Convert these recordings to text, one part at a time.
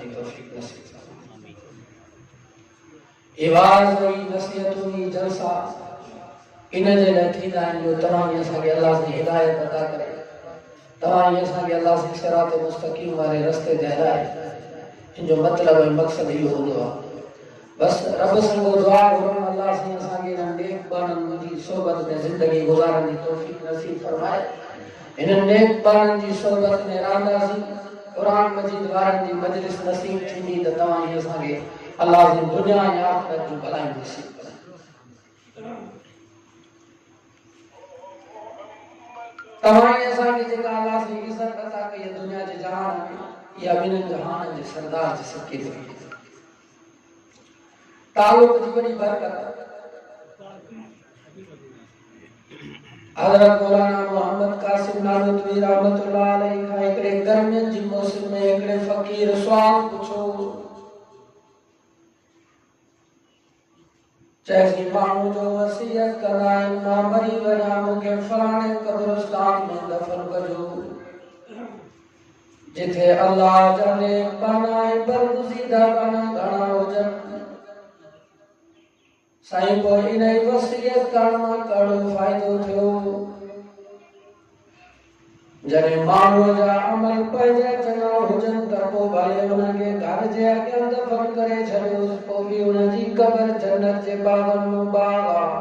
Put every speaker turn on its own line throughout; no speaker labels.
की तौफीक नसीब फरमाए। इवाज़ हुई नसीहत हुई जलसा इन जे लाइ थींदा आहिनि जो तव्हां असांखे अल्लाह जी हिदायत अता करे, तव्हां असांखे अल्लाह जी सिरात मुस्तक़ीम वारे रस्ते ते हलाए। इन जो मतिलबु ऐं मक़सदु इहो हूंदो आहे। बस रब संगो दुआ घुरण अल्लाह से असांखे इन नेक बाणनि जी सोबत में ज़िंदगी गुज़ारण जी तौफीक नसीब फरमाए। इन नेक बाणनि जी सोबत में रहंदासीं, कुरान मजीद वारनि जी मजलिस नसीब थींदी त तव्हां असांखे अल्लाह जी दुनिया ऐं आख़िरत जूं भलायूं नसीब करे। तव्हां असांखे जेका अल्लाह जी इज़त अता कई दुनिया जे जहान में, इहा ॿिन्हिनि जहाननि जे सरदार जे सदके ते तालुक जी बड़ी बरकत। हज़रत मौलाना मोहम्मद कासिम नानूतवी रहमतुल्लाह अलैहि का हिकिड़े गर्मियुनि जी मौसम में हिकिड़े फ़कीर सुवाल पुछो, चइसि माण्हू जो वसीयत कंदा आहिनि मां मरी वञा मूंखे फलाणे क़ब्रिस्तान में दफ़न कजो जिथे अल्लाह जा नेक बाना ऐं बरगुज़ीदा बाना घणा हुजनि। साईं पोइ इन जी वसीयत करण मां कहिड़ो फ़ाइदो थियो? जॾहिं माण्हूअ जा अमल पंहिंजा चङा हुजनि त पोइ भले हुनखे घर जे अॻियां दफ़न करे छॾियोसि, पोइ बि हुनजी क़बर जन्नत जे बाग़नि में बाग़ आहे।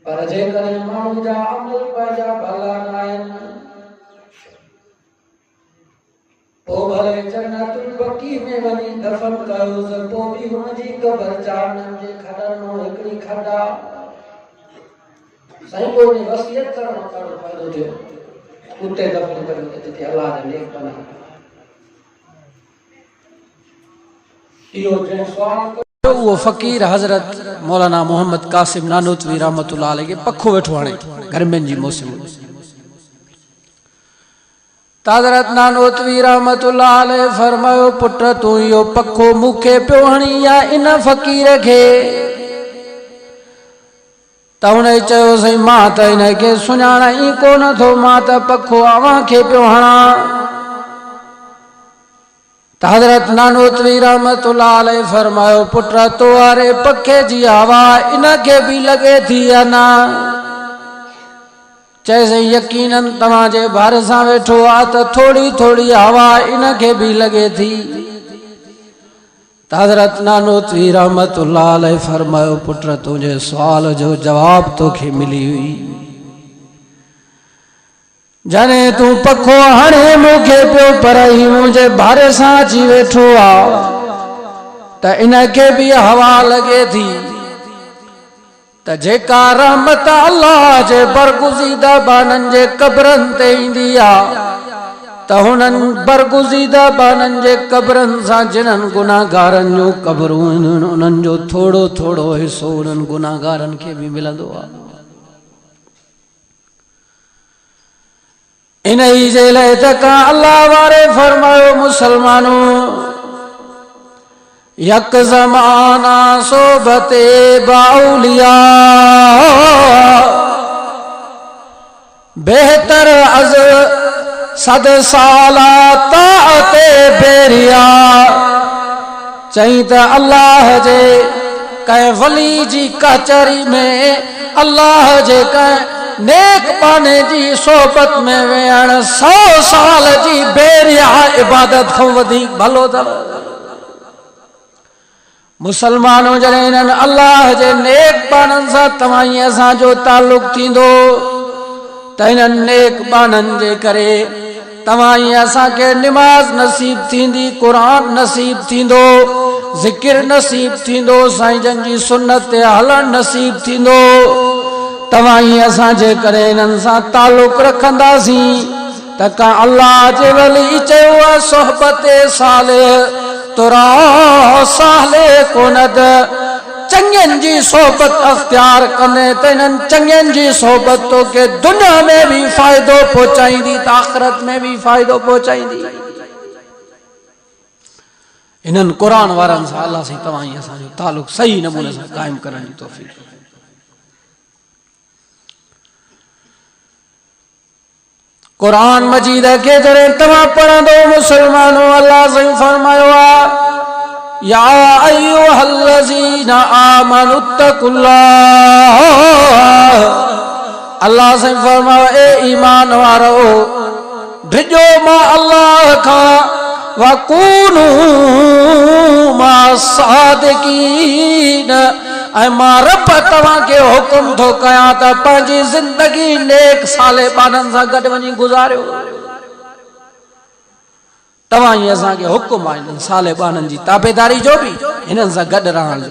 पर जेकॾहिं माण्हू जा अमल पंहिंजा भला न आहिनि पोइ भले जन्नतुल बक़ी में वञी दफ़न कयोसि, पोइ बि हुनजी क़बर जहन्नम जे खॾनि मां हिकिड़ी खॾ आहे। साईं पोइ वसीयत करण मां कहिड़ो फ़ाइदो थियो? उते दफ़न कयो जिथे अल्लाह जा नेक बाना। इहो जंहिं सुवाल
वो फ़कीर हज़रत मौलाना मोहम्मद कासिम नानूतवी रहमतुल्लाह अलैहि के पखो वेठो हाणे गर्मियुनि जी मौसम। हज़रत नानूतवी रहमतुल्लाह अलैहि फरमायो, पुट तूं इहो पखो मूंखे पियो हणी या इन फ़कीर खे? त हुन चयो, साईं मां त हिनखे सुञाणा ई कोन थो, मां त पखो अव्हां खे पियो हणां। हज़रत नानूतवी रहमतुल्लाह अलैहि फरमायो, पुट तो वारे पखे जी हवा इनखे भी लगे थी या ना? चइसि यकीनन तव्हांजे भरिसां वेठो आहे त थोड़ी थोड़ी हवा इनखे भी लगे थी। हज़रत नानूतवी रहमतुल्लाह अलैहि फरमायो, पुट तुंहिंजे सुवाल जो जवाब तोखे मिली हुई। जने तू पखो हणे मूंखे पियो पर ही मुंहिंजे बारे सां अची वेठो आहे त इनखे भी हवा लगे थी। त जेका रहमत अल्लाह जे बरगुज़ीदा बाननि जे क़ब्रनि ते ईंदी आहे त हुननि बरगुज़ीदा बाननि जे क़ब्रनि सां जिन्हनि गुनाहगारनि जूं क़ब्रूं आहिनि उन्हनि जो थोड़ो थोड़ो हिसो उन्हनि गुनाहगारनि खे भी मिलंदो आहे। इन ही जे लाइ त का अल्लाह वारे फरमायो, मुसलमानों यक ज़माना सोबते बाउलिया बेहतर अज सद साला ताते बेरिया। चई त अल्लाह जे कंहिं वली जी कचहरी में अल्लाह जे कंहिं नेक बाने जी सोबत में वेहण 100 साल जी बेरिया इबादत खां वधीक भलो अथव। मुसलमानों जॾहिं इन्हनि अल्लाह जे नेक बाननि सां तव्हां असांजो ताल्लुक थींदो त इन्हनि नेक बाननि जे करे तव्हां असांखे निमाज़ नसीब थींदी, कुरान नसीब थींदो, ज़िक्र नसीब थींदो, साईं जन जी सुन्नत ते हलण नसीब थींदो। तव्हां असांजे करे इन्हनि सां ताल्लुक रखंदासीं त का अल्लाह जे वली चयो आहे, सोहबते साले तुरा साले कोनद। चंगनि जी सोहबत अख्तियार कने त इन्हनि चंगनि जी सोहबत तोखे दुनिया में भी फ़ाइदो पहुचाईंदी त आख़िरत में भी फ़ाइदो पहुचाईंदी। इन्हनि क़ुरान वारनि सां अल्लाह सां तव्हां असांजो ताल्लुक सही नमूने सां क़ाइम करण जी तौफ़ीक़। कुरान मजीद के जरे तमा पढ़ंदो मुसलमानों अल्लाह से फरमायो या अय्युहल्लज़ीना आमनुत्तकुल्लाह। अल्लाह से फरमायो ए ईमान वारो ढिजो मां अल्लाह का वकूनू मा सादिकीन। मां रब तव्हां के हुकुम थो कयां त पंहिंजी जिंदगी नेक साले बाननि सां गॾु वञी गुज़ारियो। तव्हां ही असांखे हुकुम आहे हिननि साले बाननि जी ताबेदारी जो बि हिननि सां गॾु रहण जो।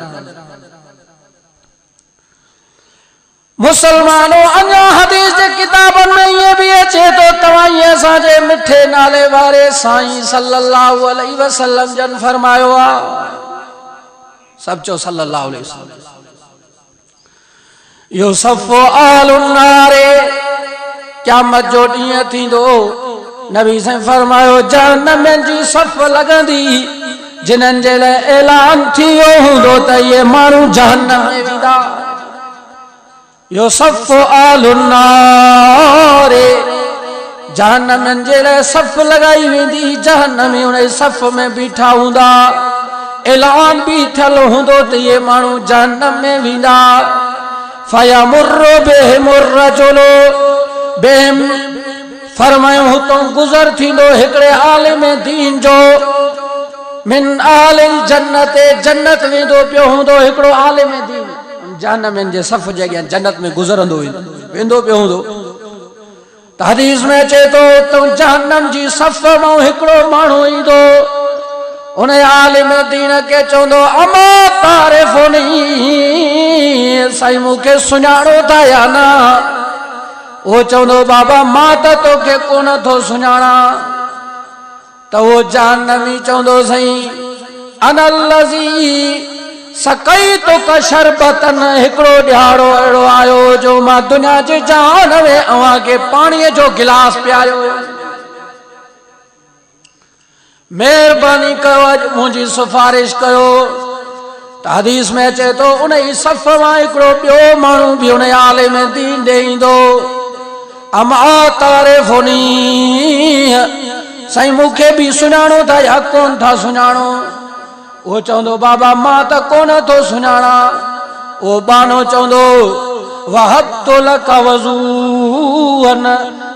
मुसलमानों अञा हदीस जे किताबनि में ये भी अचे तो तव्हां ही असांजे मिठे नाले वारे साईं सल्लल्लाहु अलैहि वसल्लम जन फरमायो आ। सब चो सल्लल्लाहु अलैहि वसल्लम यूसुफ़ आलुन्नारे क़यामत जो ॾींहुं थींदो। नबी से फरमायो जहन्नम जी सफ़ लगंदी जिन्हनि जे लाइ ऐलान थियो हूंदो त ये माण्हू जहन्नम में वेंदा। यूसुफ़ आलुन्नारे जहन्नम जे लाइ सफ़ लगाई वेंदी। जहन्नमी उन सफ़ में बीठा हूंदा। ऐलान भी थियल हूंदो त ये माण्हू जहन्नम में वेंदा। फयमुर्रु बिहिमुर रजुलु बिहिम फरमायो हुतो गुज़र थींदो हिकिड़े आलिम दीन जो मिन आलिल जन्नत जन्नत वेंदो पियो हूंदो। हिकिड़ो आलिम दीन जहन्नम जे सफ़ जे अॻियां जन्नत में गुज़रंदो वेंदो पियो हूंदो। त हदीस में अचे थो त जहन्नम जी सफ़ मां हिकिड़ो माण्हू ईंदो। उन आलिम दीन के चवंदो अमा तारिफ़ुनी साईं मूंखे सुञाणो था या न। वो चवंदो बाबा मां त तोखे कोन थो सुञाणा। त वो जहन्नमी चवंदो साईं अनल्लज़ी सकैतुक शरबतन हिकिड़ो ॾियारो अहिड़ो आयो जो मां दुनिया जे जहान में अव्हां खे पाणीअ जो गिलास पियारियो। मेहरबानी कयो अॼु मुंहिंजी सिफारिश कयो। त हदीस में अचे तो उन ई सफ़ मां हिकिड़ो ॿियो माण्हू बि उन आलिम दीन ॾे ईंदो। अमा तारिफ़ुनी साईं मूंखे बि सुञाणो था या कोन था सुञाणो। वो चवंदो बाबा मां त कोन थो सुञाणा। वो बानो चवंदो वहब्तु लक वज़ूअन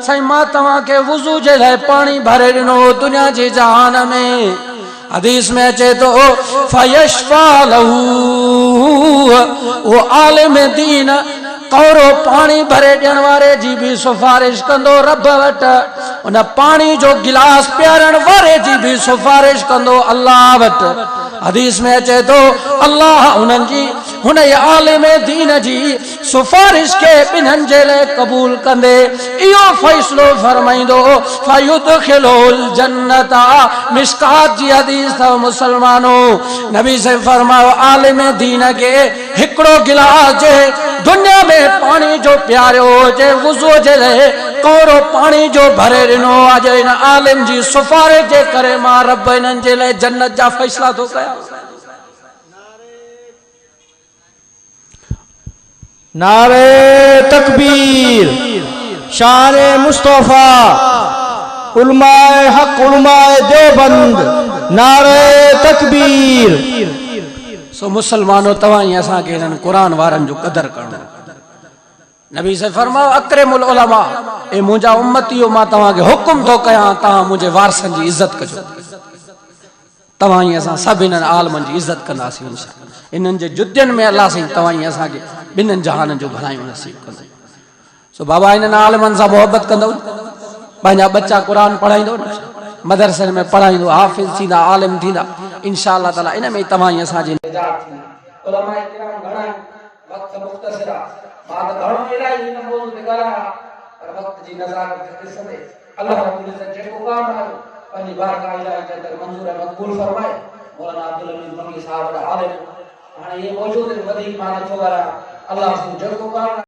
साईं मां तव्हांखे वुज़ू जे लाइ पाणी भरे ॾिनो दुनिया जे जहान में। हदीस में अचे तो फयशफा लहू वो आलिम दीन कौरो पानी भरे ॾियण वारे जी भी सिफारिश कंदो रब वटि। उन पानी जो गिलास पियारण वारे जी भी सिफारिश कंदो अल्लाह वटि। हदीस में अचे तो अल्लाह उन्हनि जी हुन आलिम दीन जी सिफारिश के ॿिन्हनि जे लाइ क़बूल कंदे इहो फ़ैसिलो फरमाईंदो फयुदखिलुल जन्नत। मिशकात जी हदीस अथव मुसलमानों। नबी से फरमायो आलिम दीन के हिकिड़ो गिलास जे दुनिया में पानी जो प्यारो जे वुज़ू जे लाइ कौरो पानी जो भरे ॾिनो अॼु इन आलिम जी सिफारिश जे करे मां रब इन्हनि जे लाइ जन्नत जा फ़ैसला थो कयां।
नारे तकबीर शाने मुस्तफा उलमाए हक उलमाए देवबंद नारे तकबीर।
सो मुसलमानों तव्हां ही असांखे हिननि क़ुरान वारनि जो क़दर करणो। नबी से फरमायो अकरमुल उलमा ए मुंहिंजा उम्मतियो मां तव्हांखे हुकुम थो कयां तव्हां मुंहिंजे वारसनि जी इज़त कजो। तव्हां ही असां सभु हिननि आलमनि जी इज़त कंदासीं इंशाअल्लाह। इन्हनि जे जुद्दियुनि में अल्लाह साईं तव्हां ही असांखे ॿिन्हिनि जहाननि जो भलायूं नसीब कंदो। सो बाबा इन्हनि आलमनि सां मोहबत कंदो। पंहिंजा बच्चा क़ुरान पढ़ाईंदो मदरसनि में पढ़ाईंदो हाफ़िज़ थींदा आलिम थींदा इंशाअल्लाह ताला। इन में तव्हां ही असांजे
उलमाए किराम घणा वक्त मुख्तसर मां त घणो इलाही हिन मौज़ूअ ते ॻाल्हाया पर वक्त जी नज़ाकत खे ॾिसंदे अल्लाह रब्बुल इज़्ज़त जेको काम आहे पंहिंजी बारगाह इलाही जे अंदरि मंज़ूर ऐं मक़बूल फरमाए। मौलाना अब्दुल हमीद मंगी साहब वॾा आलिम हाणे ये मौजूद वधीक मां नथो ॻाल्हायां। अल्लाह जेको काम